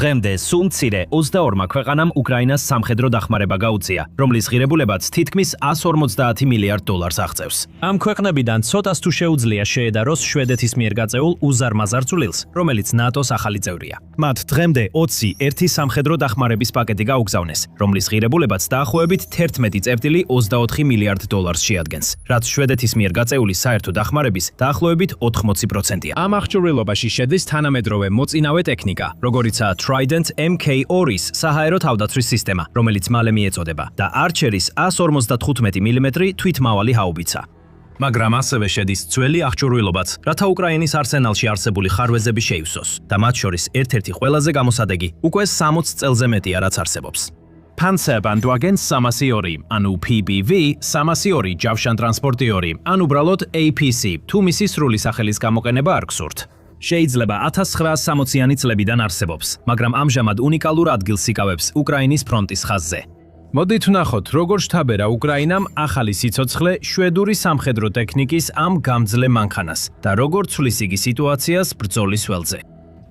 დღემდე სულ მცირე 22 ქვეყანამ უკრაინას სამხედრო დახმარება გაუწია, რომლის ღირებულებაც თითქმის 150 მილიარდ დოლარს აღწევს. ამ ქვეყნებიდან ცოტას თუ შეუძლია შეედაროს შვედეთის მიერ გაწეულ უზარმაზარ წვლილს, რომელიც ნატოს ახალი წევრია. მათ დღემდე 20 ერთი სამხედრო დახმარების პაკეტი გაუგზავნეს, რომლის ღირებულებაც დაახლოებით 11,24 მილიარდ დოლარს შეადგენს, რაც შვედეთის მიერ გაწეული საერთო დახმარების დაახლოებით 80%-ია. ამ აღჭურვილობაში შედის თანამედროვე მოწინავე ტექნიკა, როგორიცაა Trident MK2-ის საჰაერო თავდაცვის სისტემა, რომელიც მალე მიეწოდება, და Archer-ის 155 მმ თვითმავალი ჰაუბიცა. მაგრამ ასევე შედის ძველი აღჭურვილობაც, რათა უკრაინის არსენალში არსებული ხარვეზები შეივსოს და მათ შორის ერთ-ერთი ყველაზე გამოსადეგი უკვე 60 წელზე მეტია რაც არსებობს. Panzerbandwagen 302, ანუ PBV 302 ჯავშან ტრანსპორტიორი, ან უბრალოდ APC, თუ მისი სრული სახელის გამოყენება არ გსურთ. შეიძლება 1960-იანი წლებიდან არსებობს, მაგრამ ამჟამად უნიკალურ ადგილს იკავებს უკრაინის ფრონტის ხაზზე. მოდით ვნახოთ, როგორ შთაბერა უკრაინამ ახალი სიცოცხლე შვედური სამხედრო ტექნიკის ამ გამძლე მანქანას და როგორ ცვლის იგი სიტუაციას ბრძოლის ველზე.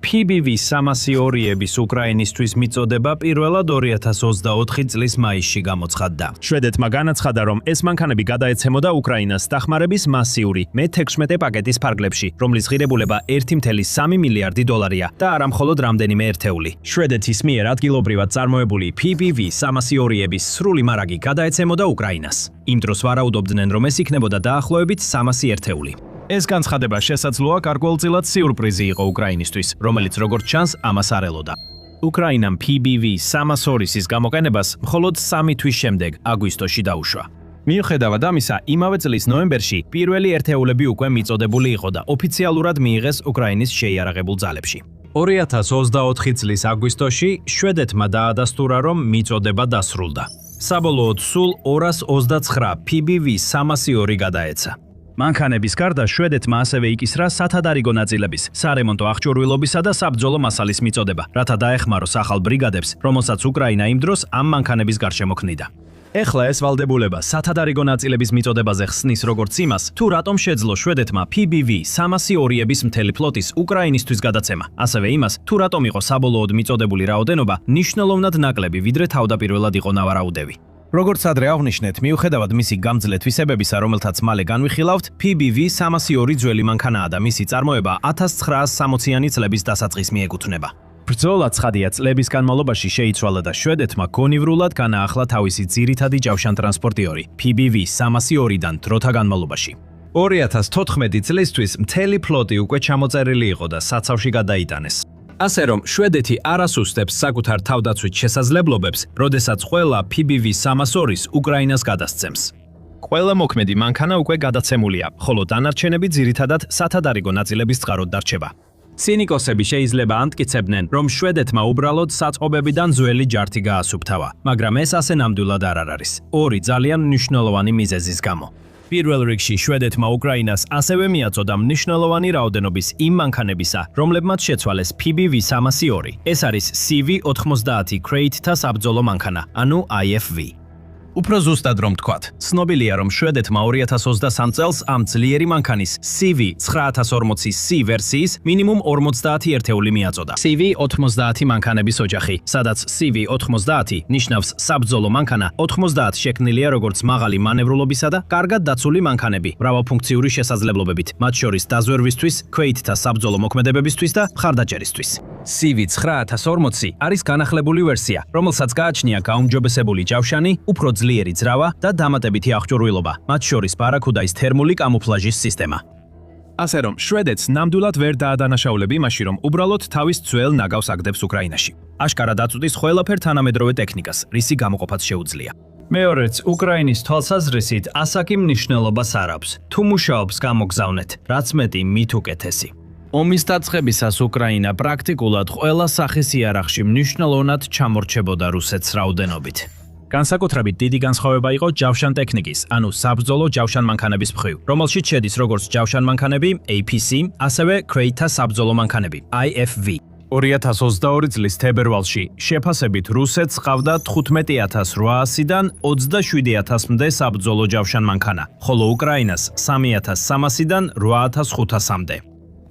PBV 302-ების უკრაინისთვის მიწოდება პირველად 2024 წლის მაისში გამოცხადდა. შვედეთმა განაცხადა, რომ ეს მანქანები გადაეცემოდა უკრაინას დახმარების მასიური მე-16 პაკეტის ფარგლებში, რომლის ღირებულება 1,3 მილიარდი დოლარია და არა მხოლოდ რამდენიმე ერთეული. შვედეთის მიერ ადგილობრივად წარმოებული PBV 302-ების სრული მარაგი გადაეცემოდა უკრაინას. იმ დროს ვარაუდობდნენ, რომ ეს იქნებოდა დაახლოებით 300 ერთეული. ეს განცხადება შესაძლოა გარკვეულწილად სიურპრიზი იყო უკრაინისთვის, რომელიც როგორც ჩანს ამას არ ელოდა. უკრაინამ PBV 302-ის გამოყენებას მხოლოდ 3 თვის შემდეგ, აგვისტოში დაუშვა. მიუხედავად ამისა, იმავე წლის ნოემბერში პირველი ერთეულები უკვე მიწოდებული იყო და ოფიციალურად მიიღეს უკრაინის შეიარაღებულ ძალებში. 2024 წლის აგვისტოში შვედეთმა დაადასტურა, რომ მიწოდება დასრულდა. საბოლოოდ სულ 229 PBV 302 გადაეცა. მანქანების გარდა შვედეთმა ასევე იკისრა სათადარიგო ნაწილების, სარემონტო აღჭურვილობისა და საბრძოლო მასალის მიწოდება, რათა დაეხმაროს ახალ ბრიგადებს, რომელსაც უკრაინა იმ დროს ამ მანქანების გარშემო ქმნიდა. ეხლა ეს ვალდებულება სათადარიგო ნაწილების მიწოდებაზე ხსნის როგორც იმას, თუ რატომ შეძლო შვედეთმა PBV 302-ების მთელი ფლოტის უკრაინისთვის გადაცემა, ასევე იმას, თუ რატომ იყო საბოლოოდ მიწოდებული რაოდენობა მნიშვნელოვნად ნაკლები, ვიდრე თავდაპირველად იყო ნავარაუდები. როგორც ადრე აღვნიშნეთ, მიუხედავად მისი გამძლე თვისებებისა, რომელთაც მალე განვიხილავთ, PBV 302 ძველი მანქანაა და მისი წარმოება 1960-იანი წლების დასაწყისს მიეკუთვნება. ბრძოლა ცხადია წლების განმავლობაში შეიცვალა და შვედეთმა გონივრულად განაახლა თავისი ძირითადი ჯავშან ტრანსპორტიორი PBV 302-დან დროთა განმავლობაში. 2014 წლისთვის მთელი ფლოტი უკვე ჩამოწერილი იყო და საცავში გადაიტანეს. ასე რომ შვედეთი არ ასუსტებს საკუთარ თავდაცვით შესაძლებლობებს, როდესაც ყველა PBV 302-ს უკრაინას გადასცემს. ყველა მოქმედი მანქანა უკვე გადაცემულია, ხოლო დანარჩენები ძირითადად სათადარიგო ნაწილების წყაროდ დარჩება. ცინიკოსები შეიძლება ამტკიცებდნენ, რომ შვედეთმა უბრალოდ საწყობებიდან ძველი ჯართი გაასუფთავა, მაგრამ ეს ასე ნამდვილად არ არის. ორი ძალიან მნიშვნელოვანი მიზეზის გამო. პირველ რიგში შვედეთმა უკრაინას ასევე მიაწოდა მნიშვნელოვანი რაოდენობის იმ მანქანებისა, რომლებმაც შეცვალეს PBV 302. ეს არის CV-90 კრეითთა საბრძოლო მანქანა, ანუ IFV. უფრო ზუსტად რომ თქვათ, ცნობილია, რომ შვედეთმა 2023 წელს ამ ძლიერი მანქანის CV-9040C ვერსიის მინიმუმ 50 ერთეული მიაწოდა. CV-90 მანქანების ოჯახი, სადაც CV-90 ნიშნავს საბრძოლო მანქანა, 90 შექმნილია როგორც მაღალი მანევრულობისა და კარგად დაცული მანქანები, მრავალფუნქციური შესაძლებლობებით, მათ შორის დაზვერვისთვის, ქვეითთა საბრძოლო მოქმედებებისთვის და მხარდაჭერისთვის. CV-9040 არის განახლებული ვერსია, რომელსაც გააჩნია გაუმჯობესებული ჯავშანი, უფრო ძლიერი ძრავა და დამატებითი აღჭურვილობა, მათ შორის ბარაკუდაის თერმული კამუფლაჟის სისტემა. ასე რომ, შვედეთს ნამდვილად ვერ დაადანაშაულებ იმაში, რომ უბრალოდ თავის ძველ ნაგავს აგდებს უკრაინაში. აშკარად აწვდის ყველაფერ თანამედროვე ტექნიკას, რისი გამოყოფაც შეუძლია. მეორეც, უკრაინის თვალსაზრისით ასაკი მნიშვნელობას არ აქვს. თუ მუშაობს, გამოგზავნეთ, რაც მეტი, მით უკეთესი. ომის დაწყებისას უკრაინა პრაქტიკულად ყველა სახის იარაღში მნიშვნელოვნად ჩამორჩებოდა რუსეთს რაოდენობით. განსაკუთრებით დიდი განსხვავება იყო ჯავშან ტექნიკის, ანუ საბრძოლო ჯავშან მანქანების მხრივ, რომელშიც შედის როგორც ჯავშან მანქანები APC, ასევე ქვეითთა საბრძოლო მანქანები IFV. 2022 წლის თებერვალში შეფასებით რუსეთს ყავდა 15800-დან 27000-მდე საბრძოლო ჯავშან მანქანა, ხოლო უკრაინას 3300-დან 8500-მდე.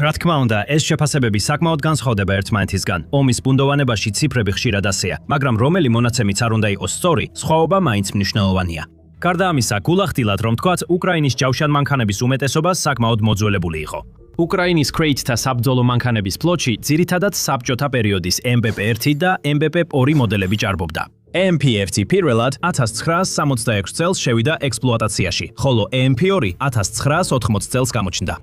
რა თქმა უნდა, ეს შეფასებები საკმაოდ განსხვავდება ერთმანეთისგან. ომის ბუნდოვანებაში ციფრები ხშირად ასეა, მაგრამ რომელი მონაცემიც არ უნდა იყოს სწორი, სხვაობა მაინც მნიშვნელოვანია. გარდა ამისა, გულახდილად რომ თქვათ, უკრაინის ჯავშან მანქანების უმეტესობა საკმაოდ მოძველებული იყო. უკრაინის კრეითთა საბრძოლო მანქანების ფლოტში ძირითადად საბჭოთა პერიოდის MPP-1 და MPP-2 მოდელები ჭარბობდა. MP-1 პირველად 1966 წელს შევიდა ექსპლუატაციაში, ხოლო MP-2 1980 წელს გამოჩნდა.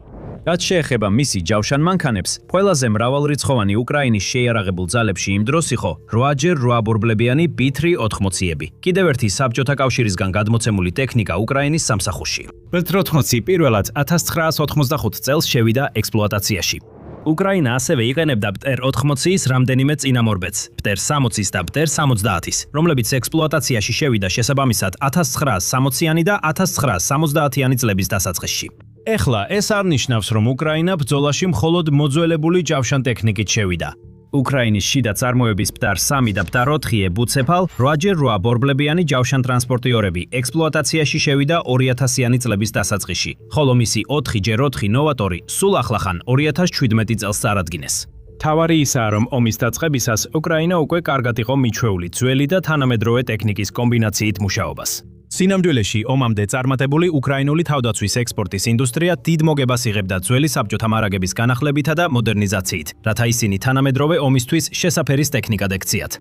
რაც შეეხება მისი ჯავშან მანქანებს, ყველაზე მრავალრიცხოვანი უკრაინის შეიარაღებულ ძალებში იმ დროს იყო 8x8 ბორბლებიანი B380-ები. კიდევ ერთი საბჭოთა კავშირისგან გადმოცემული ტექნიკა უკრაინის სამსახურში. B380 პირველად 1985 წელს შევიდა ექსპლუატაციაში. უკრაინა ასევე იყენებდა BTR-80-ის რამდენიმე წინამორბედს, BTR-60-ის და BTR-70-ის, რომლებიც ექსპლუატაციაში შევიდა შესაბამისად 1960-იანი და 1970-იანი წლების დასაწყისში. ეხლა ეს არ ნიშნავს, რომ უკრაინა ბრძოლაში მხოლოდ მოძველებული ჯავშან ტექნიკით შევიდა. უკრაინის შიდა წარმოების BTR-3 და BTR-4 ბუცეფალ 8x8 ბორბლებიანი ჯავშან ტრანსპორტიორები ექსპლუატაციაში შევიდა 2000-იანი წლების დასაწყისში, ხოლო მისი 4x4 ნოვატორი სულ ახლახან 2017 წელს წარადგინეს. თავარი ისაა, რომ ომის დაწყებისას უკრაინა უკვე კარგად იყო მიჩვეული ძველი და თანამედროვე ტექნიკის კომბინაციით მუშაობას. სინამდვილეში ომამდე წარმატებული უკრაინული თავდაცვის ექსპორტის ინდუსტრია დიდ მოგებას იღებდა ძველი საბჭოთა მარაგების განახლებითა და მოდერნიზაციით, რათა ისინი თანამედროვე ომისთვის შესაფერის ტექნიკად ექციათ.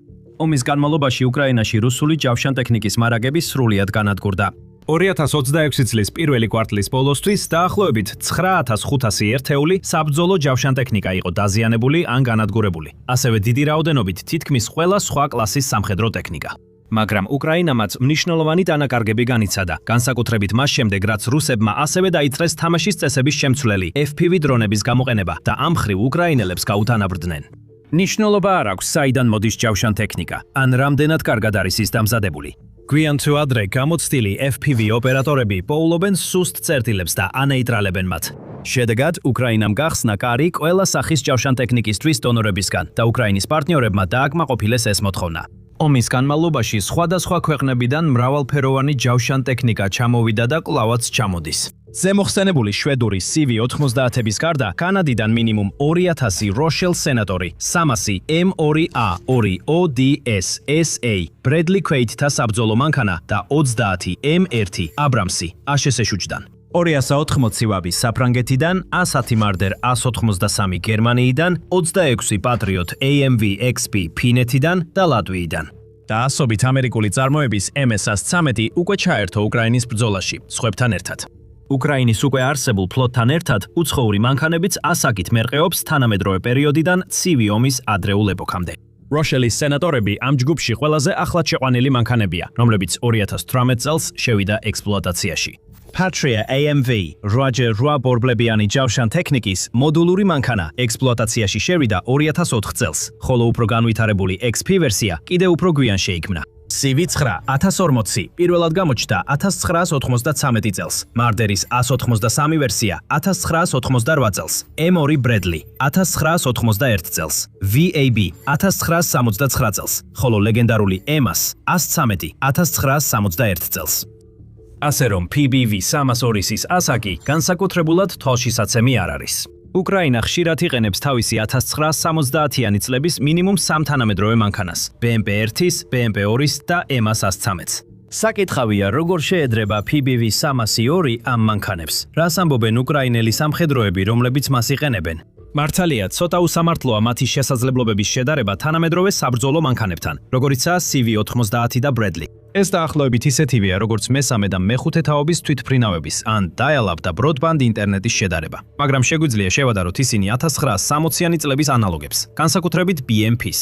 ომის განმავლობაში უკრაინაში რუსული ჯავშან ტექნიკის მარაგები სრულიად განადგურდა. 2026 წლის პირველი კვარტლის ბოლოსთვის დაახლოებით 9500 ერთეული საბრძოლო ჯავშან ტექნიკა იყო დაზიანებული ან განადგურებული. ასევე დიდი რაოდენობით თითქმის ყველა სხვა კლასის სამხედრო ტექნიკა. მაგრამ უკრაინამაც მნიშვნელოვანი დანაკარგები განიცადა, განსაკუთრებით მას შემდეგ, რაც რუსებმა ასევე დაიწყეს თამაშის წესების შემცვლელი FPV დრონების გამოყენება და ამ მხრივ უკრაინელებს გაუთანაბრდნენ. ნიშნულობა არ აქვს, საიდან მოდის ჯავშან ტექნიკა, ან რამდენად კარგად არის ის დამზადებული. გვიან თუ ადრე გამოცდილი FPV ოპერატორები პოულობენ სუსტ წერტილებს და ანეიტრალებენ მათ. შედეგად, უკრაინამ გახსნა კარი ყველა სახის ჯავშან ტექნიკისთვის დონორებისგან და უკრაინის პარტნიორებმა დააკმაყოფილეს ეს მოთხოვნა. ომის განმავლობაში სხვადასხვა ქვეყნებიდან მრავალფეროვანი ჯავშან ტექნიკა ჩამოვიდა და კვლავაც ჩამოდის. ზემოხსენებული შვედური CV-90-ების გარდა, კანადიდან მინიმუმ 2000 Rochelle სენატორი, 300 M2A2 ODS SA, Bradley Quaid-თა საბრძოლო მანქანა და 20 M1 Abrams-ი ASS-ში. 280 ვაბი საფრანგეთიდან, 110 Marder 183 გერმანიიდან, 26 Patriot AMV XP ფინეთიდან და ლატვიიდან. და ასობით ამერიკული წარმოების MS-13 უკვე ჩაერთო უკრაინის ბრძოლაში, სხვებთან ერთად. უკრაინის უკვე არსებულ ფლოტთან ერთად უცხოური მანქანებიც ასაკით მერყეობს თანამედროვე პერიოდიდან ცივი ომის ადრეულ ეპოქამდე. Rochelle-ის სენატორები ამ ჯგუფში ყველაზე ახლად შეყვანილი მანქანებია, რომლებიც 2018 წელს შევიდა ექსპლუატაციაში. Patria AMV 8x8 ბორბლებიანი ჯავშან ტექნიკის მოდულური მანქანა ექსპლუატაციაში შევიდა 2004 წელს, ხოლო უფრო განვითარებული XP ვერსია კიდევ უფრო გვიან შეიქმნა. CV9 1040 პირველად გამოჩნდა 1993 წელს, Marderis 183 ვერსია 1988 წელს, M2 Bradley 1991 წელს, VAB 1969 წელს, ხოლო ლეგენდარული EMAS 113 1971 წელს. ასე რომ PBV 302-ის ასაკი განსაკუთრებულად თვალშისაცემი არ არის. უკრაინა ხშირად იყენებს თავისი 1970-იანი წლების მინიმუმ 3 თანამედროვე მანქანას, BMP-1-ის, BMP-2-ის და EMAS 113-ს. საკითხავია, როგორ შეედრება PBV 302 ამ მანქანებს, რას ამბობენ უკრაინელი სამხედროები, რომლებიც მას იყენებენ. მართალია, ცოტა უსამართლოა მათი შესაძლებლობების შედარება თანამედროვე საბრძოლო მანქანებთან, როგორიცაა CV-90 და Bradley. ეს დაახლოებით ისეთივეა, როგორც მესამე და მეხუთე თაობის თვითმფრინავების, ან dial-up და broadband ინტერნეტის შედარება. მაგრამ შეგვიძლია შევადაროთ ისინი 1960-იანი წლების ანალოგებს, განსაკუთრებით BMP-ს.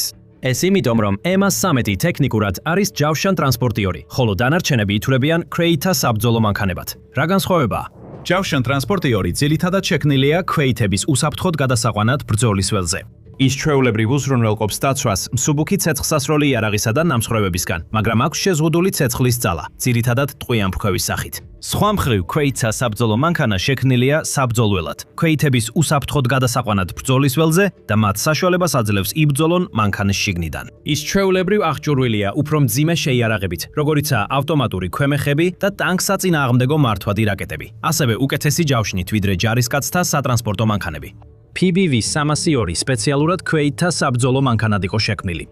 ეს იმიტომ, რომ MS-13 ტექნიკურად არის ჯავშან ტრანსპორტიორი, ხოლო დანარჩენები ითვლებიან კრეითთა საბრძოლო მანქანებად. რა განსხვავებაა? ჯავშან ტრანსპორტიორი ძირითადად შექმნილია ქვეითების უსაფრთხოდ გადასაყვანად ბრძოლის ველზე. ის ჩვეულებრივ უზრუნველყოფს დაცვას მსუბუქი ცეცხლსასროლი იარაღისა და ნამსხვრევებისგან, მაგრამ აქვს შეზღუდული ცეცხლის ძალა, ძირითადად ტყვიან ფქვევის სახით. სხვა მხრივ, ქვეითთა საბრძოლო მანქანა შექმნილია საბრძოლველად, ქვეითების უსაფრთხოდ გადასაყვანად ბრძოლის ველზე და მათ საშუალებას აძლევს იბრძოლონ მანქანის შიგნიდან. ის ჩვეულებრივ აღჭურვილია უფრო მძიმე შეიარაღებით, როგორიცაა ავტომატური ქვემეხები და ტანკსაწინააღმდეგო მართვადი რაკეტები, ასევე უკეთესი ჯავშნით ვიდრე ჯარისკაცთა სატრანსპორტო მანქანები. PBV-302 სპეციალურად ქვეითთა საბრძოლო მანქანად იყო შექმნილი.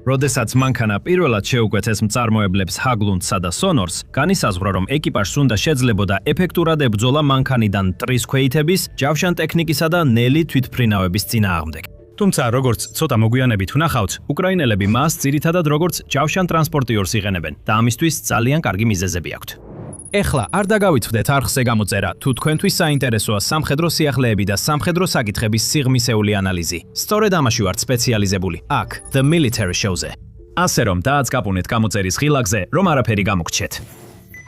როდესაც მანქანა პირველად შეუკვეთეს მწარმოებლებს ჰაგლუნდსა და სონორს, განისაზღვრა, რომ ეკიპაჟს უნდა შეძლებოდა ეფექტურად ებრძოლა მანქანიდან მტრის ქვეითების, ჯავშან ტექნიკისა და ნელი თვითმფრინავების წინააღმდეგ. თუმცა, როგორც ცოტა მოგვიანებით ვნახავთ, უკრაინელები მას ძირითადად როგორც ჯავშან ტრანსპორტიორს იყენებენ და ამისთვის ძალიან კარგი მიზეზები აქვთ. ეხლა არ დაგავიწყდეთ არხზე გამოწერა, თუ თქვენთვის საინტერესოა სამხედრო სიახლეები და სამხედრო საკითხების სიღრმისეული ანალიზი. სწორედ ამაში ვართ სპეციალიზებული, აქ, The Military Show-ზე. ასე რომ დააწყაპუნეთ გამოწერის ღილაკზე, რომ არაფერი გამოგრჩეთ.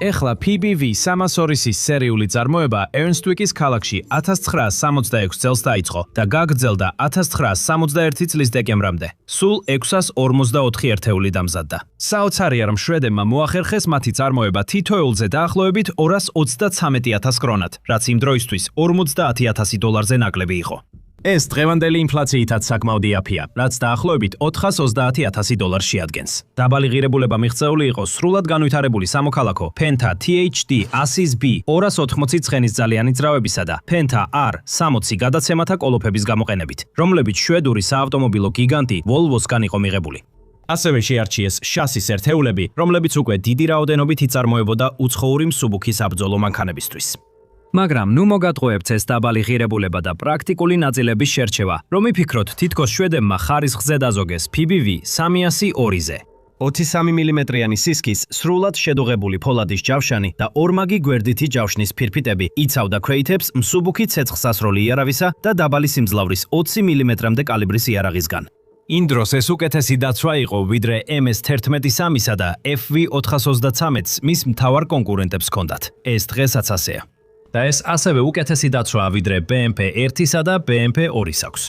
ეხლა PBV-302-ის სერიული წარმოება ერნსტვიკის ქალაქში 1966 წელს დაიწყო და გაგრძელდა 1971 წლის დეკემბრამდე. სულ 644 ერთეული დამზადდა. საოცარია, რომ შვედებმა მოახერხეს მათი წარმოება თითოეულზე დაახლოებით 233,000 კრონად, რაც იმ დროისთვის $50,000-ზე ნაკლები იყო. ეს დღევანდელი ინფლაციითაც საკმაოდ იაფია, რაც დაახლოებით $430,000 შეადგენს. დაბალი ღირებულება მიღწეული იყო სრულად განვითარებული სამოქალაქო Penta THD 100B 280 ცხენის ძალიანი ძრავებისა და Penta R60 გადაცემათა კოლოფების გამოყენებით, რომლებიც შვედური საავტომობილო გიგანტი Volvo-სგან იყო მიღებული. ასევე შეარჩიეს შასის ერთეულები, რომლებიც უკვე დიდი რაოდენობით იწარმოებოდა უცხოური მსუბუქი საბრძოლო მანქანებისთვის. მაგრამ ნუ მოგატყუებთ ეს დაბალი ღირებულება და პრაქტიკული ნაწილების შერჩევა, რომ იფიქროთ თითქოს შვედებმა ხარისხზე დაზოგეს PBV-302-ზე. 23 მმ-იანი სისქის, სრულად შედუღებული ფოლადის ჯავშანი და ორმაგი გვერდითი ჯავშნის ფირფიტები იცავდა ქვეითებს მსუბუქი ცეცხლსასროლი იარავისა და დაბალი სიმძლავრის 20 მმ-მდე კალიბრის იარაღისგან. იმ დროს ეს უკეთესი დაცვა იყო, ვიდრე MS-11-3-ისა და FV-433-ს მის მთავარ კონკურენტებს ჰქონდათ. ეს დღესაც ასეა. და ეს ასევე უკეთესი დაცვაა, ვიდრე BMP-1-სა და BMP-2-ს აქვს.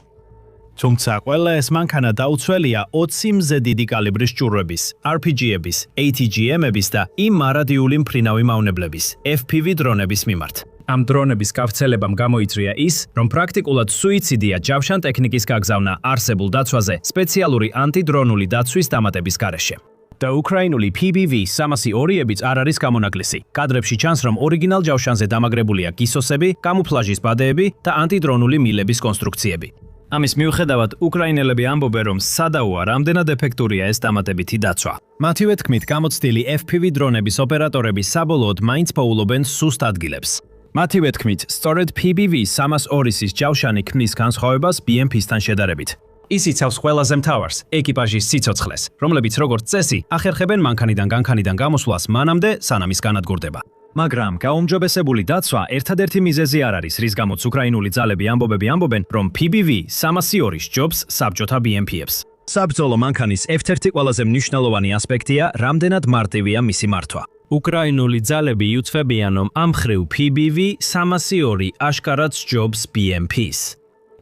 თუმცა ყველა ეს მანქანა დაუცველია 20 მზე დიდი კალიბრის ჭურვების, RPG-ების, ATGM-ების და იმ მარადიული მფრინავი მავნებლების, FPV დრონების მიმართ. ამ დრონების გავრცელებამ გამოიწვია ის, რომ პრაქტიკულად სუიციდია ჯავშან ტექნიკის გაგზავნა არსებულ დაცვაზე სპეციალური ანტიდრონული დაცვის დამატების გარეშე. და უკრაინული PBV-302-ებიც არ არის გამონაკლისი. კადრებში ჩანს, რომ ორიგინალ ჯავშანზე დამაგრებულია გისოსები, კამუფლაჟის ბადეები და ანტიდრონული მილების კონსტრუქციები. ამის მიუხედავად, უკრაინელები ამბობენ, რომ სადაოა რამდენად ეფექტურია ეს დამატებითი დაცვა. მათივე თქმით, გამოცდილი FPV დრონების ოპერატორები საბოლოოდ მაინც პოულობენ სუსტ ადგილებს. მათივე თქმით, სწორედ PBV-302-ის ჯავშანი ქმნის განსხვავებას BMP-სთან შედარებით. ის იცავს ყველაზე მთავარს, ეკიპაჟის სიცოცხლეს, რომლებიც როგორც წესი, ახერხებენ მანქანიდან განქანიდან გამოსვლას მანამდე, სანამ ის განადგურდება. მაგრამ გაუმჯობესებული დაცვა ერთადერთი მიზეზი არ არის, რის გამოც უკრაინული ძალები ამბობენ, რომ PBV-302 სჯობს საბჭოთა BMP-ებს. საბრძოლო მანქანის ერთ-ერთი ყველაზე მნიშვნელოვანი ასპექტია, რამდენად მარტივია მისი მართვა. უკრაინული ძალები იუცვებიან, რომ ამ მხრივ PBV-302 აშკარად სჯობს BMP-ს.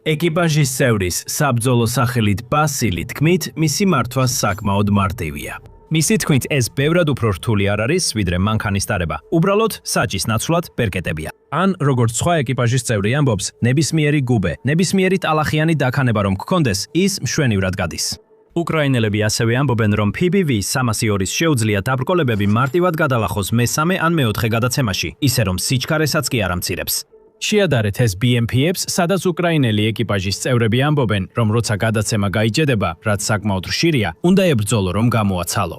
ეკიპაჟის წევრის საბრძოლო სახელით ბასილი თქმით, მისი მართვა საკმაოდ მარტივია. მისი თქმით, ეს ბევრად უფრო რთული არ არის, ვიდრე მანქანის ტარება. უბრალოდ საჭის ნაცვლად პერკეტებია. ან, როგორც სხვა ეკიპაჟის წევრი ამბობს, ნებისმიერი გუბე, ნებისმიერი ტალახიანი დაქანება რომ გქონდეს, ის მშვენივრად გადის. უკრაინელები ასევე ამბობენ, რომ PBV-302-ის შეუძლია დაბრკოლებები მარტივად გადალახოს მესამე ან მეოთხე გადაცემაში, ისე რომ სიჩქარესაც კი არ ამცირებს. შეადარეთ ეს BMP-ებს, სადაც უკრაინელი ეკიპაჟის წევრები ამბობენ, რომ როცა გადაცემა გაიჭედება, რაც საკმაოდ ხშირია, უნდა ებრძოლო, რომ გამოაცალო.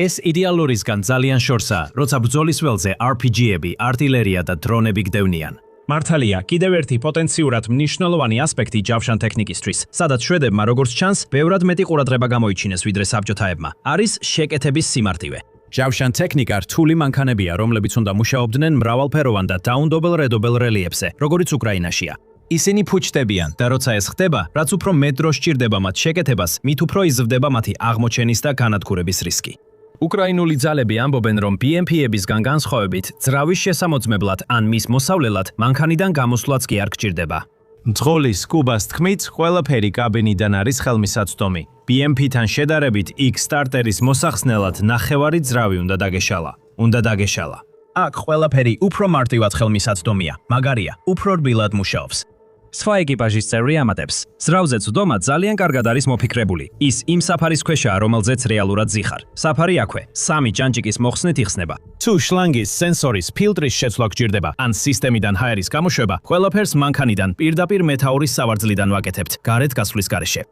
ეს იდეალურისგან ძალიან შორსაა, როცა ბრძოლის ველზე RPG-ები, არტილერია და დრონები გდევნიან. მართალია, კიდევ ერთი პოტენციურად მნიშვნელოვანი ასპექტი ჯავშან ტექნიკისთვის, სადაც შვედებმა როგორც ჩანს, ბევრად მეტი ყურადღება გამოიჩინეს ვიდრე საბჭოთაებმა, არის შეკეთების სიმარტივე. ჯავშან ტექნიკა რთული მანქანებია, რომლებიც უნდა მუშაობდნენ მრავალფეროვან და დაუნდობელ-რედობელ რელიეფზე, როგორიც უკრაინაშია. ისინი ფუჭდებიან და როცა ეს ხდება, რაც უფრო მეტ დროს სჭირდება მათ შეკეთებას, მით უფრო იზრდება მათი აღმოჩენის და განადგურების რისკი. უკრაინული ძალები ამბობენ, რომ BMP-ებისგან განსხვავებით, ძრავის შესამოწმებლად ან მის მოსავლელად მანქანიდან გამოსვლაც კი არ გჭირდება. მძღოლის კუბას თქმით, ყველაფერი კაბინიდან არის ხელმისაწვდომი. BMP-თან შედარებით, იქ სტარტერის მოსახსნელად ნახევარი ძრავი უნდა დაგეშალა. აქ ყველაფერი უფრო მარტივად ხელმისაწვდომია, მაგარია, უფრო რბილად მუშაობს. სხვა ეკიპაჟის წევრი ამატებს. ზრავზე წვდომა ძალიან კარგად არის მოფიქრებული. ის იმ საფარის ქვეშაა, რომელზეც რეალურად ზიხარ. საფარი აქვე, 3 ჭანჭიკის მოხსნით იხსნება. თუ შლანგის, სენსორის, ფილტრის შეცვლა გჭირდება, ან სისტემიდან ჰაერის გამოშვება, ყველაფერს მანქანიდან პირდაპირ მეთაურის სავარძლიდან ვაკეთებთ, გარეთ გასვლის გარეშე.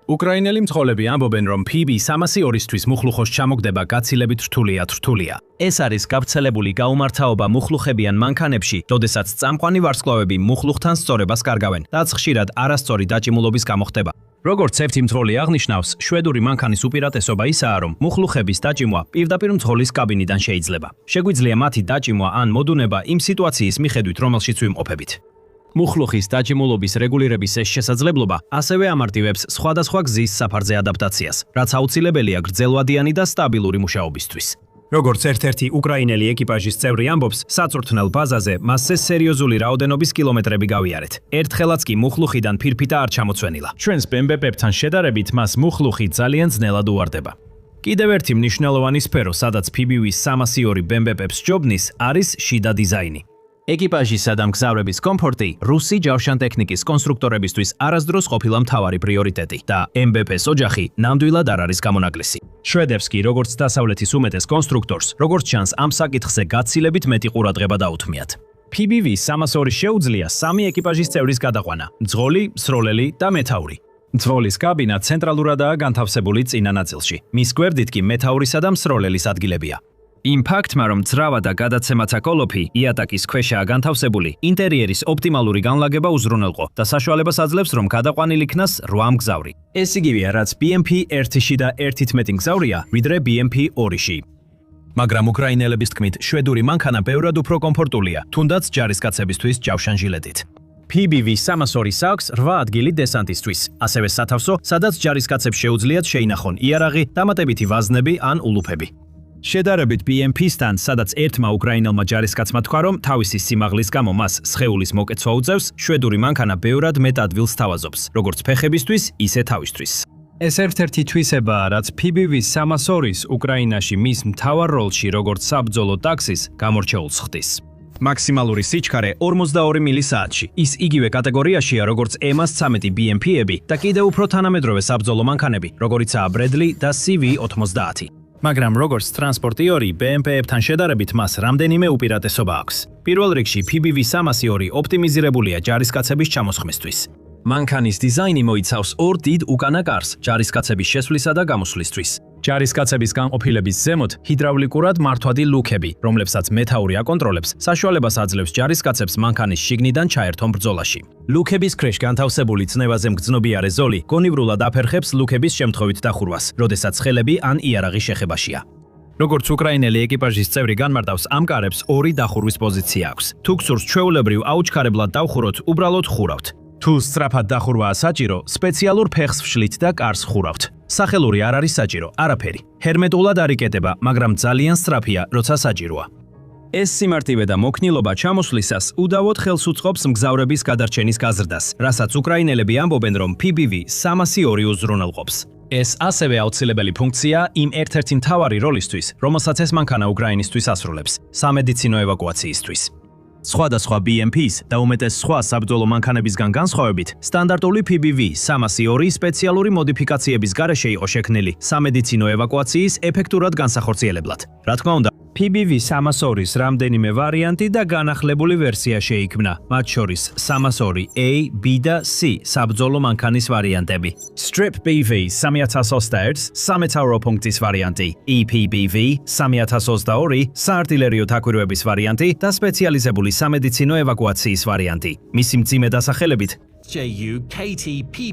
უკრაინელი მძღოლები ამბობენ, რომ PB302-ისთვის მუხლუხოს ჩამოგდება გაცილებით რთულია. ეს არის გავრცელებული გაუმართავობა მუხლუხებიან მანქანებში, როდესაც წამყვანი ვარსკვლავები მუხლუხთან სწორებას კარგავენ და ხშირად არასწორი დაჭიმულობის გამო ხდება. როგორც ერთი მძღოლი აღნიშნავს, შვედური მანქანის უპირატესობა ისაა, რომ მუხლუხების დაჭიმვა პირდაპირ მძღოლის კაბინიდან შეიძლება. შეგვიძლია მათი დაჭიმვა ან მოდუნება იმ სიტუაციის მიხედვით, რომელშიც ვიმყოფებით. მუხლუხის დაჭიმულობის რეგულირების ეს შესაძლებლობა ასევე ამარტივებს სხვადასხვა გზის საფარზე ადაპტაციას, რაც აუცილებელია გრძელვადიანი და სტაბილური მუშაობისთვის. როგორც ერთ-ერთი უკრაინელი ეკიპაჟის წევრი ამბობს, საწვრთნელ ბაზაზე მასზე სერიოზული რაოდენობის კილომეტრები გავიარეთ. ერთხელაც კი მუხლუხიდან ფირფიტა არ ჩამოცვენილა. ჩვენს BMP-ებთან შედარებით მას მუხლუხი ძალიან ძნელად უვარდება. კიდევ ერთი მნიშვნელოვანი სფერო, სადაც PBV302 BMP-ებს ჯობნის, არის შიდა დიზაინი. ეკიპაჟისა და მგზავრების კომფორტი რუსი ჯავშანტექნიკის კონსტრუქტორებისთვის არასდროს ყოფილა მთავარი პრიორიტეტი და MBP-s ოჯახი ნამდვილად არ არის გამონაკლისი. შვედებს კი როგორც დასავლეთის უმეტეს კონსტრუქტორს, როგორც ჩანს ამ საკითხზე გაცილებით მეტი ყურადღება დაუთმიათ. PBV302 შეუძლია 3 ეკიპაჟის წევრის გადაყვანა: მძღოლი, სროლელი და მეთაური. მძღოლის კაბინა ცენტრალურადაა განთავსებული წინა ნაწილში. მის გვერდით კი მეთაურისა და მსროლელის ადგილებია. იმ ფაქტმა, რომ ძრავა და გადაცემათა კოლოფი იატაკის ქვეშაა განთავსებული, ინტერიერის ოპტიმალური განლაგება უზრუნველყო და საშუალებას აძლევს, რომ გადაყვანილ იქნას 8 მგზავრი. ეს იგივეა, რაც BMP-1-ში და 1-11 მგზავრია, ვიდრე BMP-2-ში. მაგრამ უკრაინელების თქმით, შვედური მანქანა ბევრად უფრო კომფორტულია, თუნდაც ჯარისკაცებისთვის ჯავშანჟილეტით. PBV302-ს აქვს 8 ადგილი დესანტისთვის, ასევე სათავსო, სადაც ჯარისკაცებს შეუძლიათ შეინახონ იარაღი, დამატებითი ვაზნები ან ულუფები. შედარებით BMP-სთან, სადაც ერთმა უკრაინელმა ჯარისკაცმა თქვა, რომ თავისი სიმაღლის გამო მას სხეულის მოკეცვა უწევს, შვედური მანქანა ბევრად მეტ ადგილს თავაზობს, როგორც ფეხებისთვის, ისე თავისთვის. ეს ერთ-ერთი თვისებაა, რაც PBV302-ს უკრაინაში მის მთავარ როლში, როგორც საბრძოლო ტაქსის, გამორჩეულს ხდის. მაქსიმალური სიჩქარე 42 მილი საათში. ის იგივე კატეგორიაშია, როგორც EMAS-13 BMP-ები და კიდევ უფრო თანამედროვე საბრძოლო მანქანები, როგორიცაა Bradley და CV-90. მაგრამ როგორც ტრანსპორტიორი, BMP-ებთან შედარებით მას რამდენიმე უპირატესობა აქვს. პირველ რიგში PBV302 ოპტიმიზირებულია ჯარისკაცების ჩამოსხმისთვის. მანქანის დიზაინი მოიცავს 2 დიდ უკანა კარს ჯარისკაცების შესვლისა და გამოსვლისთვის. ჯარისკაცების განყოფილების ზემოთ ჰიდრავლიკურად მართვადი ლუკები, რომლებსაც მეთაური აკონტროლებს, საშუალებას აძლევს ჯარისკაცებს მანქანის შიგნიდან ჩაერთონ ბრძოლაში. ლუკების ქვეშ განთავსებული წნევაზე მგრძნობიარე ზოლი გონივრულად აფერხებს ლუკების შემთხვევით დახურვას, როდესაც ხელები ან იარაღი შეხებაშია. როგორც უკრაინელი ეკიპაჟის წევრი განმარტავს, ამ კარებს 2 დახურვის პოზიცია აქვს. თუ გსურს ჩვეულებრივ აუჩქარებლად დავხუროთ, უბრალოდ ხურავთ. თუ სწრაფად დახურვაა საჭირო, სპეციალურ ფეხს ვშლით და კარს ხურავთ. სახელური არ არის საჭირო, არაფერი. ჰერმეტულად არ იკეტება, მაგრამ ძალიან სწრაფია, როცა საჭიროა. ეს სიმარტივე და მოქნილობა ჩამოსვლისას უდავოდ ხელს უწყობს მგზავრების გადარჩენის გაზრდას, რასაც უკრაინელები ამბობენ, რომ PBV302 უზრუნველყოფს. ეს ასევე აუცილებელი ფუნქცია იმ ერთ-ერთი მთავარი როლისთვის, რომელსაც ეს მანქანა უკრაინისთვის ასრულებს, სამედიცინო ევაკუაციისთვის. სხვადასხვა BMP-ს და უმეტეს სხვა საბრძოლო მანქანებისგან განსხვავებით, სტანდარტული PBV302 სპეციალური მოდიფიკაციების გარეშე იყო შექმნილი სამედიცინო ევაკუაციის ეფექტურად განსახორციელებლად. რა თქმა უნდა, PBV302-ს რამდენიმე ვარიანტი და განახლებული ვერსია შეიქმნა, მათ შორის 302A, B და C საბრძოლო მანქანის ვარიანტები. Strip BV 3021, სამეთაურო ფუნქციის ვარიანტი, EPBV 3022, საარტილერიო თაგვირვების ვარიანტი და სპეციალიზებული სამედიცინო ევაკუაციის ვარიანტი. მისი მძიმე დასახელებით JU-KT-PPBV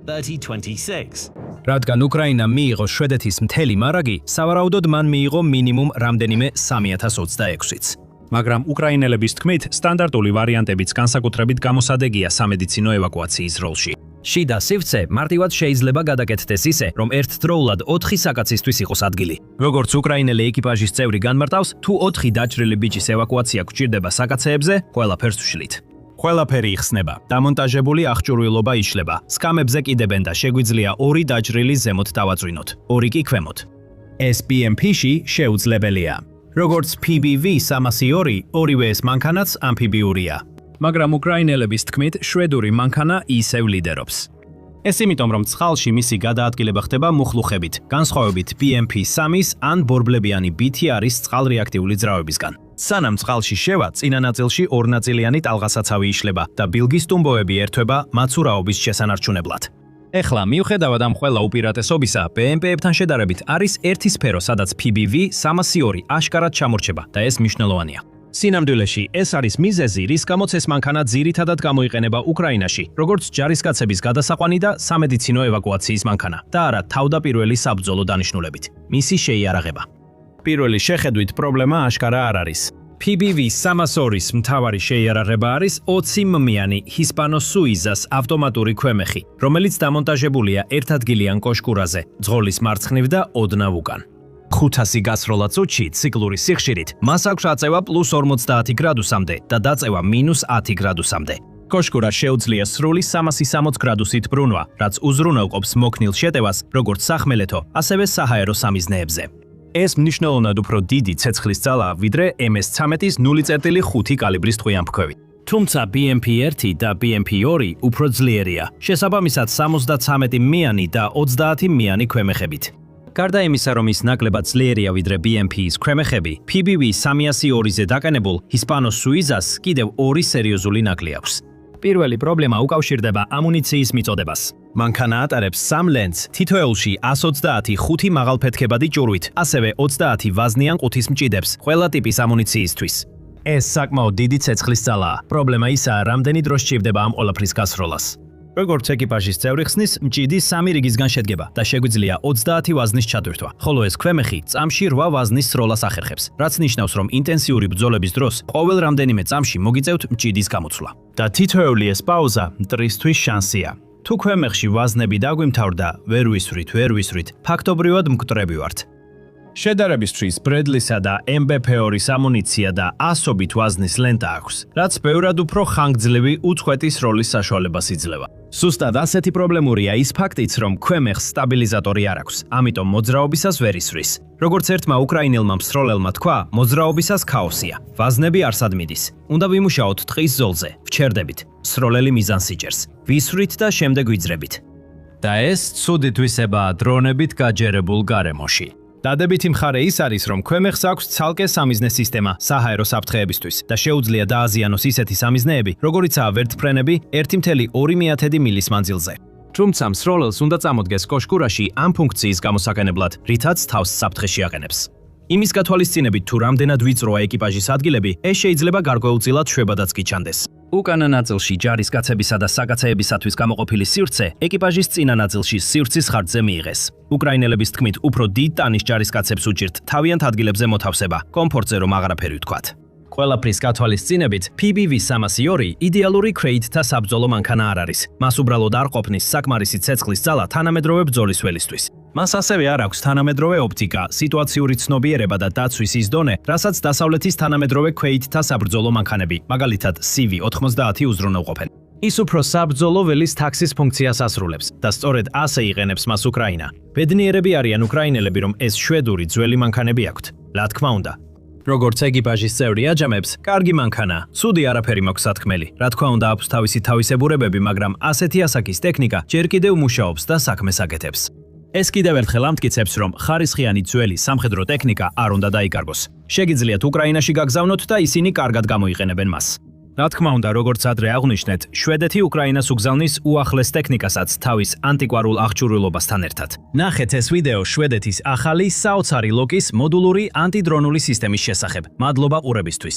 3026. რადგან უკრაინა მიიღო შვედეთის მთელი მარაგი, სავარაუდოდ მან მიიღო მინიმუმ რამდენიმე 3026-იც. მაგრამ უკრაინელების თქმით, სტანდარტული ვარიანტებიც განსაკუთრებით გამოსადეგია სამედიცინო ევაკუაციის როლში. შიდა სივრცე მარტივად შეიძლება გადაკეთდეს ისე, რომ ერთდროულად 4 საკაცისთვის იყოს ადგილი. როგორც უკრაინელი ეკიპაჟის წევრი განმარტავს, თუ 4 დაჭრილი ბიჭის ევაკუაცია გვჭირდება საკაცეებზე, ყველაფერს ვშლით. ყველაფერი იხსნება, დამონტაჟებული აღჭურვილობა იშლება, სკამებზე კიდებენ და შეგვიძლია 2 დაჭრილი ზემოთ დავაწვინოთ, 2 კი ქვემოთ. ეს BMP-ში შეუძლებელია. როგორც PBV302, ორივე ეს მანქანაც ამფიბიურია. მაგრამ უკრაინელების თქმით, შვედური მანქანა ისევ ლიდერობს. ეს იმიტომ, რომ წყალში მისი გადაადგილება ხდება მუხლუხებით, განსხვავებით BMP-3-ის ან ბორბლებიანი ბითი არის წყალრეაქტიული ძრავებისგან. სანამ წყალში შევა, წინა ნაწილში ორნაწილიანი ტალღასაცავი იშლება და ბილგის ტუმბოები ერთვება მაცურაობის შესანარჩუნებლად. ეხლა, მიუხედავად ამ ყველა უპირატესობისა, BMP-ებთან შედარებით არის ერთი სფერო, სადაც PBV-302 აშკარად ჩამორჩება და ეს მნიშვნელოვანია. სინამდვილეში, ეს არის მიზეზი, რის გამოც ეს მანქანა ძირითადად გამოიყენება უკრაინაში, როგორც ჯარისკაცების გადასაყვანი და სამედიცინო ევაკუაციის მანქანა და არა თავდაპირველი საბრძოლო დანიშნულებით. მისი შეიარაღება. პირველი შეხედვით პრობლემა აშკარა არ არის. PBV-302-ის მთავარი შეიარაღება არის 20 Hispano Suizas ავტომატური ქვემეხი, რომელიც დამონტაჟებულია ერთადგილიან კოშკურაზე, ძღოლის მარცხნივ და ოდნავ უკან. 500 გასროლა წუთში ციკლური სიხშირით მას აქვს აწევა +50 გრადუსამდე და დაწევა -10 გრადუსამდე. კოშკურას შეუძლია სრული 360 გრადუსით ბრუნვა, რაც უზრუნველყოფს მოქნილ შეტევას როგორც სახმელეთო, ასევე საჰაერო სამიზნეებზე. ეს მნიშვნელოვნად უფრო დიდი ცეცხლის ძალაა, ვიდრე MS-13-ის 0.5 კალიბრის ტყვიამფრქვევი. თუმცა BMP-1 და BMP-2 უფრო ძლიერია, შესაბამისად 73-მიანი და 30-მიანი ქვემეხებით. გარდა იმისა, რომ ის ნაკლებად ძლიერია ვიდრე BMP-ის ქვემეხები, PBV-302-ზე დაყენებულ Hispano Suizas კიდევ ორი სერიოზული ნაკლი აქვს. პირველი პრობლემა უკავშირდება ამუნიციის მიწოდებას. მანქანა ატარებს 3 ლენტს, თითოეულში 130 5 მაღალფეთქებადი ჭურვით, ასევე 30 ვაზნიან ყუთის მჭიდებს, ყველა ტიპის ამუნიციისთვის. ეს საკმაოდ დიდი ცეცხლის ძალაა. პრობლემა ისაა, რამდენი დრო სჭირდება ამ ყველაფრის გასროლას. როგორც ეკიპაჟის წევრი ხსნის, მჭიდი 3 რიგისგან შედგება და შეგვიძლია 30 ვაზნის ჩატვირთვა, ხოლო ეს ქვემეხი წამში 8 ვაზნის სროლას ახერხებს, რაც ნიშნავს, რომ ინტენსიური ბრძოლების დროს ყოველ რამდენიმე წამში მოგიწევთ მჭიდის გამოცვლა. და თითოეული ეს პაუზა მტრისთვის შანსია. თუ ქვემეხში ვაზნები დაგვიმთავრდა, ვერ ვისვრით, ფაქტობრივად მკვდრები ვართ. შედარებისთვის ბრედლისა და MBP-2-ის ამუნიცია და ასობით ვაზნის ლენტა აქვს, რაც ბევრად უფრო ხანგრძლივი უწყვეტი სროლის საშუალებას იძლევა. სუსტად ასეთი პრობლემურია ის ფაქტიც, რომ ქვემეხს სტაბილიზატორი არ აქვს, ამიტომ მოძრაობისას ვერ ისვრის. როგორც ერთმა უკრაინელმა მსროლელმა თქვა, მოძრაობისას ქაოსია. ვაზნები არსად მიდის. უნდა ვიმუშაოთ ტყის ზოლზე, ვჩერდებით. სროლელი მიზანს იჭერს. ვისვრით და შემდეგ ვიძრებით. და ეს ცუდით ვისებაა დრონებით გაჯერებულ გარემოში. დადებითი მხარე ის არის, რომ ქვემეხს აქვს ცალკე სამიზნე სისტემა საჰაერო საფრთხეებისთვის და შეუძლია დააზიანოს ისეთი სამიზნეები, როგორიცაა ვერტმფრენები 1.2 მილის მანძილზე. თუმცა მსროლელს უნდა წამოდგეს კოშკურაში ამ ფუნქციის გამოსაკენებლად, რითაც თავს საფრთხეში აყენებს. იმის გათვალისწინებით, თუ რამდენად ვიწროა ეკიპაჟის ადგილები, ეს შეიძლება გარკვეულწილად შვებადაც კი ჩანდეს. უკანა ნაწილში ჯარისკაცებისა და საკაცეებისათვის გამოყოფილი სივრცე ეკიპაჟის წინა ნაწილში სივრცის ხარჯზე მიიღეს. უკრაინელების თქმით, უფრო დიდ ტანის ჯარისკაცებს უჭირთ თავიანთ ადგილებზე მოთავსება, კომფორტზე რომ აღარაფერი ვთქვათ. ყველაფრის გათვალისწინებით, PBV-302 იდეალური კრეიდთა საბრძოლო მანქანა არ არის. მას უბრალოდ არ ყოფნის საკმარისი ცეცხლის ძალა თანამედროვე ბრძოლის ველისთვის. მას ასევე არ აქვს თანამედროვე ოპტიკა, სიტუაციური ცნობიერება და დაცვის ის დონე, რასაც დასავლეთის თანამედროვე ქვეითთა საბრძოლო მანქანები, მაგალითად CV-90 უზრუნველყოფენ. ის უფრო საბრძოლო ველის თაქსის ფუნქციას ასრულებს და სწორედ ასე იყენებს მას უკრაინა. ბედნიერები არიან უკრაინელები, რომ ეს შვედური ძველი მანქანები აქვთ. რა თქმა უნდა. როგორც ეკიპაჟის წევრი აჯამებს, კარგი მანქანა, ცუდი არაფერი მაქვს სათქმელი. რა თქმა უნდა აქვს თავისი თავისებურებები, მაგრამ ასეთი ასაკის ტექნიკა ჯერ კიდევ მუშაობს და საქმეს აკეთებს. ეს კიდევ ერთხელ ამტკიცებს, რომ ხარისხიანი ძველი სამხედრო ტექნიკა არ უნდა დაიკარგოს. შეგიძლიათ უკრაინაში გაგზავნოთ და ისინი კარგად გამოიყენებენ მას. რა თქმა უნდა, როგორც ადრე აღვნიშნეთ, შვედეთი უკრაინას უგზავნის უახლეს ტექნიკასაც თავის ანტიკვარულ აღჭურვილობასთან ერთად. ნახეთ ეს ვიდეო შვედეთის ახალი საოცარი ლოკის მოდულური ანტიდრონული სისტემის შესახებ. მადლობა ყურებისთვის.